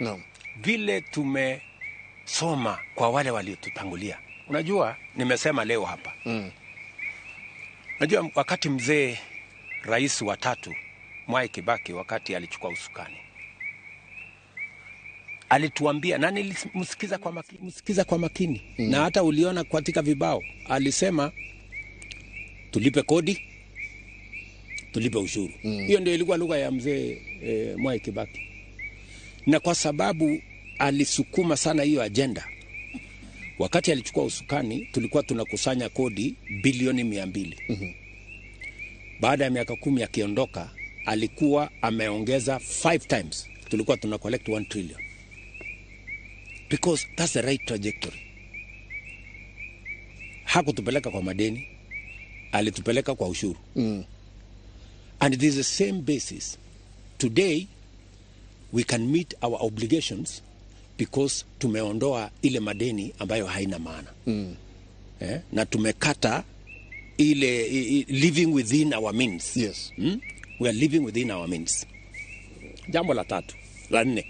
No. Vile tumesoma kwa wale waliotutangulia. Unajua, nimesema leo hapa. Unajua, wakati mzee rais wa 3 Mwai Kibaki, wakati alichukua usukani, alituambia, na nilimsikiza kwa makini, na hata uliona katika vibao, alisema tulipe kodi, tulipe ushuru. Hiyo ndio ilikuwa lugha ya mzee Mwai Kibaki. Na kwa sababu alisukuma sana hiyo agenda, wakati alichukua usukani tulikuwa tunakusanya kodi bilioni 200. Baada ya miaka 10 akiondoka, alikuwa ameongeza 5 times. Tulikuwa tuna collect 1 trillion. Because that's the right trajectory. Hakutupeleka kwa madeni, alitupeleka kwa ushuru. And it is the same basis. Today, we can meet our obligations because tumeondoa ile madeni ambayo haina maana. Na tumekata ile living within our means. Yes. We are living within our means. Jambo la 3, la 4.